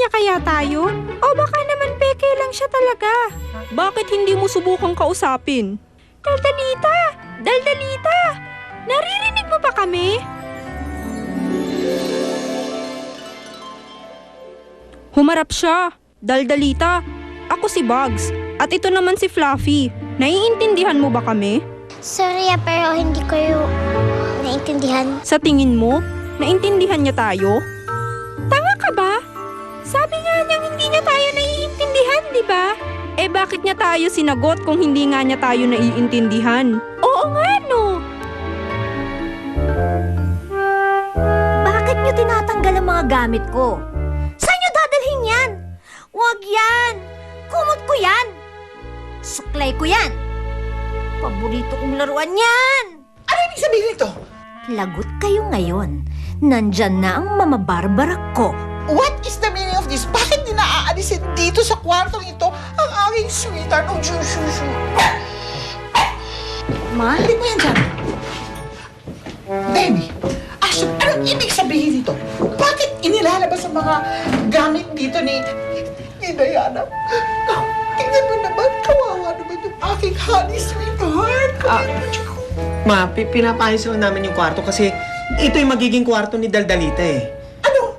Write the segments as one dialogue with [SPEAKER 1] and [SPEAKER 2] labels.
[SPEAKER 1] niya kaya tayo? O baka naman peke lang siya talaga?
[SPEAKER 2] Bakit hindi mo subukang kausapin?
[SPEAKER 1] Daldalita! Daldalita! Naririnig mo ba kami?
[SPEAKER 2] Humarap siya. Daldalita, ako si Bugs. At ito naman si Fluffy. Naiintindihan mo ba kami?
[SPEAKER 3] Sorry pero hindi ko yung naiintindihan.
[SPEAKER 2] Sa tingin mo, naintindihan niya tayo?
[SPEAKER 1] Tanga ka ba? Sabi nga niyang hindi niya tayo naiintindihan, di ba?
[SPEAKER 2] Eh bakit niya tayo sinagot kung hindi nga niya tayo naiintindihan?
[SPEAKER 1] Oo nga, no?
[SPEAKER 4] Bakit niyo tinatanggal ang mga gamit ko? Saan niyo dadalhin yan? Huwag yan! Kumot ko yan! Suklay ko yan! Paborito kong laruan yan!
[SPEAKER 5] Ano ibig sabihin nito?
[SPEAKER 4] Lagot kayo ngayon. Nandyan na ang mamabarbara ko.
[SPEAKER 5] What is the meaning of this? Bakit di naaalisin dito sa kwartong ito ang aking sweetheart ng Shushu?
[SPEAKER 4] Ma?
[SPEAKER 5] Hindi mo yan dyan. Demi, Ashton, anong ibig sabihin nito? Bakit inilalabas ang mga gamit dito ni Diana? Naku, tingnan mo naman, kawawa naman yung aking honey sweetheart.
[SPEAKER 6] Ma, pinapayos lang namin yung kwarto kasi ito yung magiging kwarto ni Daldalita eh.
[SPEAKER 5] Ano?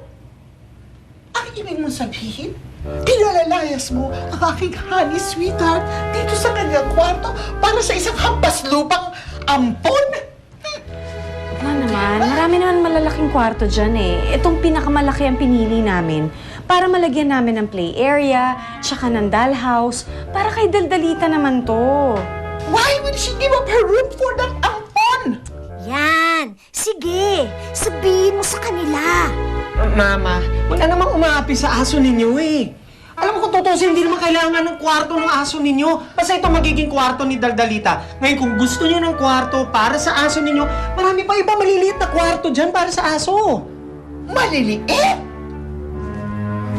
[SPEAKER 5] Ang ibig mong sabihin? Pinalalayas mo ang aking honey sweetheart dito sa kanyang kwarto para sa isang hampas lupang ampon?
[SPEAKER 7] Ma naman, marami naman malalaking kwarto dyan eh. Itong pinakamalaki ang pinili namin para malagyan namin ng play area, tsaka ng dollhouse, para kay Daldalita naman to.
[SPEAKER 5] Why would she give up her room for that ampon?
[SPEAKER 4] Yan! Sige! Sabihin mo sa kanila!
[SPEAKER 6] Mama, wala namang umaapi sa aso ninyo eh. Alam mo kung tutusin, hindi naman kailangan ng kwarto ng aso ninyo. Basta ito magiging kwarto ni Daldalita. Ngayon, kung gusto niyo ng kwarto para sa aso ninyo, marami pa iba maliliit na kwarto dyan para sa aso.
[SPEAKER 5] Maliliit?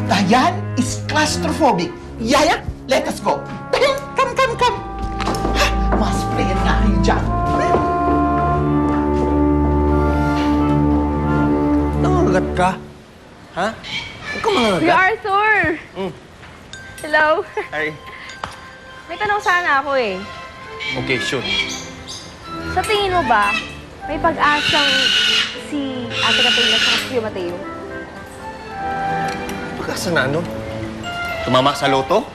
[SPEAKER 5] Dayan is claustrophobic. Yaya, let us go. Come, come, come. Mas player nga kayo dyan.
[SPEAKER 6] Nangangagat ka? Ha? Huwag ka mangangagat.
[SPEAKER 8] Kuya Arthur! Hello?
[SPEAKER 9] Ay,
[SPEAKER 8] May tanong sana ako eh.
[SPEAKER 9] okay, shoot.
[SPEAKER 8] Sa tingin mo ba, may pag-asang si Ate Katrina at si Kuya Mateo?
[SPEAKER 9] Pagkasa na ano? Tumama sa loto?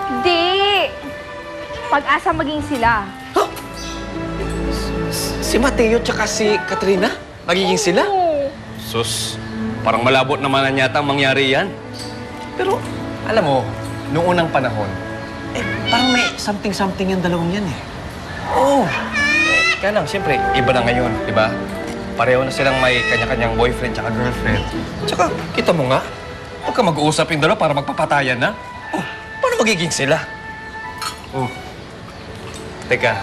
[SPEAKER 8] Hindi! Pag-asa maging sila.
[SPEAKER 9] Si Mateo tsaka si Katrina? Magiging sila? Sus, parang malabot naman na yata ang mangyari yan. Pero, alam mo, noong unang panahon, parang may something-something yung dalawang yan eh. Oo. Kaya lang, siyempre, iba na ngayon, di ba? Pareho na silang may kanya-kanyang boyfriend tsaka girlfriend. Tsaka, kita mo nga, huwag ka mag-uusap yung dalawa para magpapatayan na. Oh, paano magiging sila? Oh. Teka,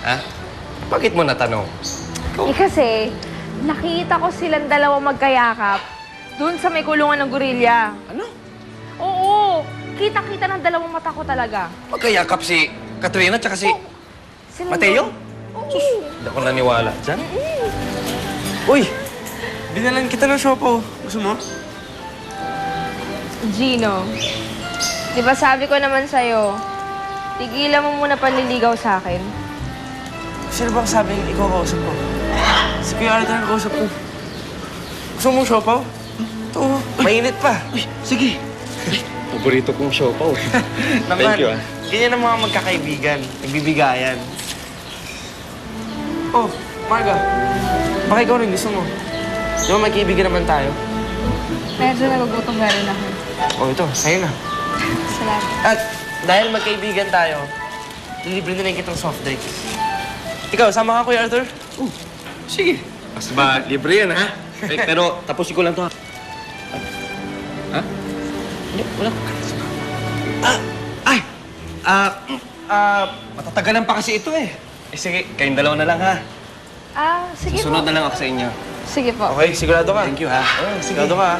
[SPEAKER 9] ha? Bakit mo natanong?
[SPEAKER 8] Eh kasi, nakita ko silang dalawang magkayakap dun sa may kulungan ng gorilla.
[SPEAKER 9] Ano?
[SPEAKER 8] Oo! Kita-kita ng dalawang mata ko talaga.
[SPEAKER 9] Magkayakap si Katrina tsaka si
[SPEAKER 8] Silang
[SPEAKER 9] Mateo? Sus, hindi ako naniwala dyan. Uy, binalan kita ng siopaw. Gusto mo?
[SPEAKER 8] Gino, di ba sabi ko naman sa'yo, tigilan mo muna panliligaw sa akin.
[SPEAKER 10] Sino bang sabing ikaw kausap ko? Si Kuya Arthur ang kausap ko. Gusto mong siopaw? Ito, mainit pa.
[SPEAKER 9] Sige. Paborito kong siopaw.
[SPEAKER 10] Naman,
[SPEAKER 9] Thank you, ah.
[SPEAKER 10] ganyan ang mga magkakaibigan. Nagbibigayan. Oh, Marga. Baka ikaw rin gusto mo. Di ba may kaibigan naman tayo?
[SPEAKER 8] Medyo nagugutom na rin ako.
[SPEAKER 10] Oh, ito. Sa'yo na.
[SPEAKER 8] Salamat.
[SPEAKER 10] At dahil magkaibigan tayo, lilibre na lang kitang soft drinks. Ikaw, sama ka, Kuya Arthur?
[SPEAKER 9] Sige. Mas ba, libre yan, ha? Pero tapusin ko lang to, ha? Ha? Hindi, wala. Matatagalan pa kasi ito, eh. Eh, sige, kayong dalawa na lang, ha?
[SPEAKER 8] Sige
[SPEAKER 9] Susunod
[SPEAKER 8] po.
[SPEAKER 9] na lang ako sa inyo.
[SPEAKER 8] Sige po.
[SPEAKER 10] Okay, sigurado ka?
[SPEAKER 9] Thank you, ha?
[SPEAKER 10] Oh, sigurado ka, ha?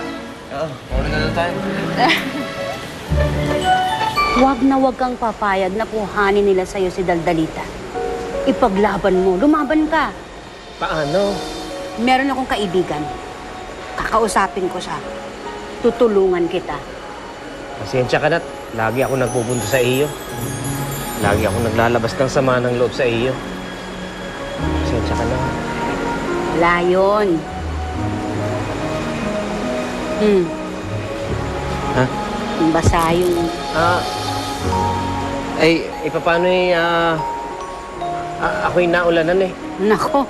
[SPEAKER 10] Oo. Mauna na lang tayo.
[SPEAKER 11] Huwag na huwag kang papayag na kuhanin nila sa'yo si Daldalita. Ipaglaban mo, lumaban ka.
[SPEAKER 6] Paano?
[SPEAKER 11] Meron akong kaibigan. Kakausapin ko siya. Tutulungan kita.
[SPEAKER 6] Pasensya ka na. Lagi ako nagpupunta sa iyo. Lagi ako naglalabas ng sama ng loob sa iyo. Pasensya ka na.
[SPEAKER 11] Wala yun.
[SPEAKER 6] Ha?
[SPEAKER 11] Basa yung...
[SPEAKER 6] Paano ako'y naulanan eh.
[SPEAKER 11] Nako,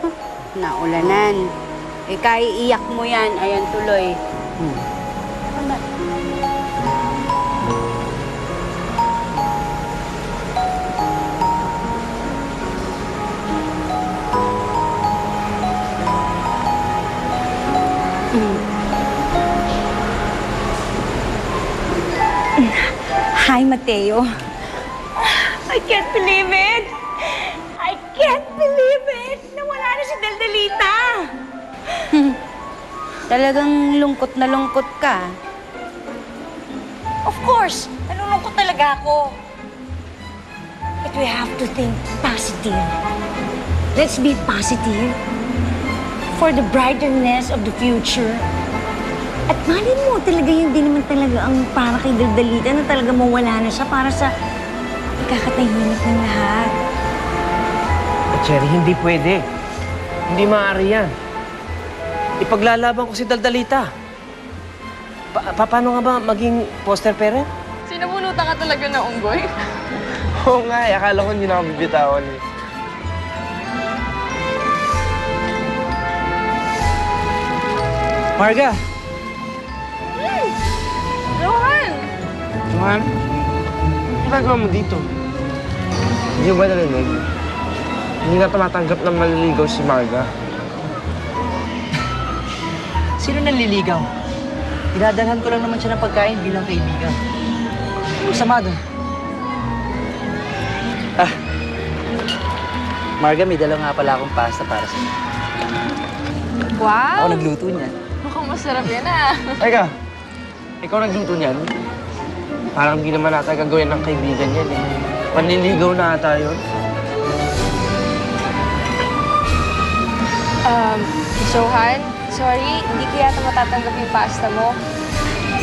[SPEAKER 11] naulanan. Kaiiyak mo yan. Ayan tuloy. Hi, Mateo.
[SPEAKER 4] I can't believe it! I can't believe it! Nawala na si Daldalita!
[SPEAKER 11] Talagang lungkot na lungkot ka.
[SPEAKER 4] Of course! Nalulungkot talaga ako. But we have to think positive. Let's be positive for the brightness of the future. At malin mo, talaga yun din naman talaga ang para kay Daldalita na talaga mawala na siya para sa ikakatahimik ng lahat.
[SPEAKER 6] Cherry, hindi pwede. Hindi maaari yan. Ipaglalaban ko si Daldalita. Paano nga ba maging foster parent?
[SPEAKER 8] Sinabunutan ka talaga ng unggoy?
[SPEAKER 10] Oo nga, akala ko hindi na ako bibitawan eh.
[SPEAKER 6] Marga!
[SPEAKER 8] Johan!
[SPEAKER 10] Johan, ano ginagawa mo dito? Hindi mo ba narinig? Hindi na tumatanggap ng maliligaw si Marga.
[SPEAKER 12] Sino nanliligaw? Dinadalhan ko lang naman siya ng pagkain bilang kaibigan. Masama doon. Marga, may dalaw nga pala akong pasta para sa'yo.
[SPEAKER 8] Wow!
[SPEAKER 12] Ako nagluto niyan.
[SPEAKER 8] Mukhang masarap yan ah.
[SPEAKER 10] Teka, ikaw nagluto niyan? Parang hindi naman natin gagawin ng kaibigan yan eh. Manliligaw na ata yun.
[SPEAKER 8] Johan, sorry, hindi ko yata matatanggap yung pasta mo.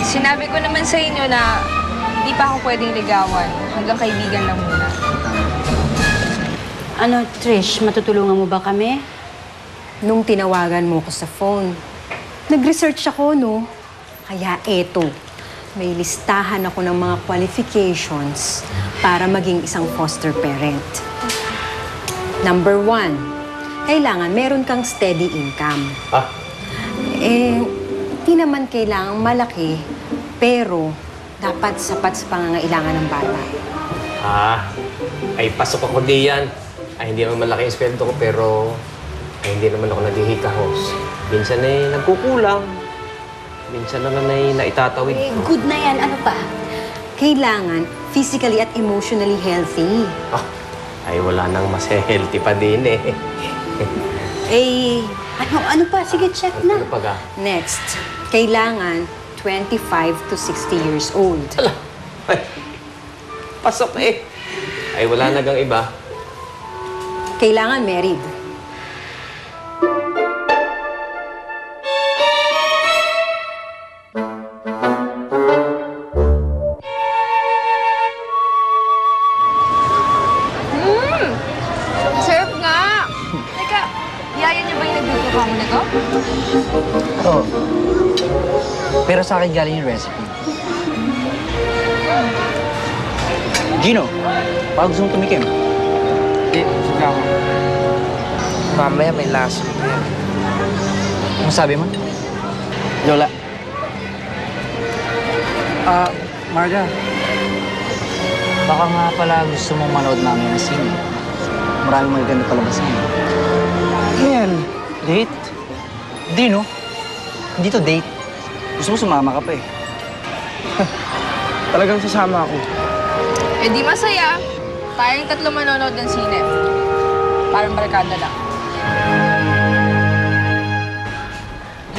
[SPEAKER 8] Sinabi ko naman sa inyo na hindi pa ako pwedeng ligawan. Hanggang kaibigan lang muna.
[SPEAKER 11] Ano, Trish, matutulungan mo ba kami?
[SPEAKER 13] Nung tinawagan mo ko sa phone, nag-research ako, no? Kaya eto, may listahan ako ng mga qualifications para maging isang foster parent. Number 1, kailangan meron kang steady income. Di naman kailangang malaki, pero dapat sapat sa pangangailangan ng bata.
[SPEAKER 6] Ay pasok ako diyan. Ay hindi naman malaki ang sweldo ko pero hindi naman ako naghihikahos. Minsan ay nagkukulang. Minsan naman ay naitatawid.
[SPEAKER 13] Good na yan. Ano pa? Kailangan physically at emotionally healthy.
[SPEAKER 6] Ay wala nang mas healthy pa din eh.
[SPEAKER 13] Ano pa? Sige, check na.
[SPEAKER 6] Ano pa ga?
[SPEAKER 13] Next, kailangan 25 to 60 years old.
[SPEAKER 6] Ay, pasok eh. Ay wala na gang iba.
[SPEAKER 13] Kailangan married.
[SPEAKER 8] Sarap nga! Teka, yaya niyo ba yung nagluto kamo nito?
[SPEAKER 12] Oo. Pero sa akin galing yung recipe. Gino, baka gusto mong tumikim?
[SPEAKER 10] Sige ako. Mamaya may laso na yan.
[SPEAKER 12] Ano sabi mo? Lola. Marga. Baka nga pala gusto mong manood namin ng sine. Maraming magaganda palabas ngayon.
[SPEAKER 10] Yan, date?
[SPEAKER 12] Hindi, no? Hindi to date. Gusto mo sumama ka pa eh.
[SPEAKER 10] Talagang sasama ako.
[SPEAKER 8] Eh di masaya. Tayong tatlo manonood ng sine. Parang barkada lang.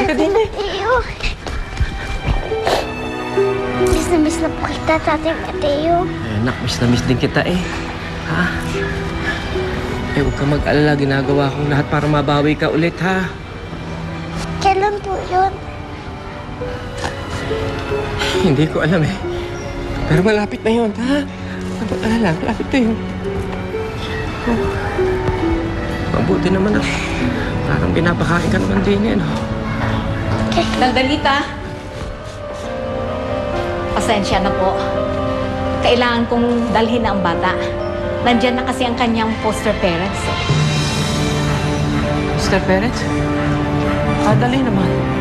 [SPEAKER 10] Halika din eh.
[SPEAKER 3] Miss na po kita, Tatay Mateo.
[SPEAKER 6] Anak, miss na miss din kita eh. Ha? Eh, huwag ka mag-alala. Ginagawa kong lahat para mabawi ka ulit, ha?
[SPEAKER 3] Kailan po yun?
[SPEAKER 6] Hindi ko alam eh.
[SPEAKER 10] Pero malapit na yun, ha? Alala, malapit na yun. Oh. Mabuti naman ah. Parang pinapakain ka naman din yan, oh.
[SPEAKER 11] Daldalita, pasensya na po. Kailangan kong dalhin ang bata. Nandyan na kasi ang kanyang foster parents.
[SPEAKER 10] Mr. Perez? Dali naman.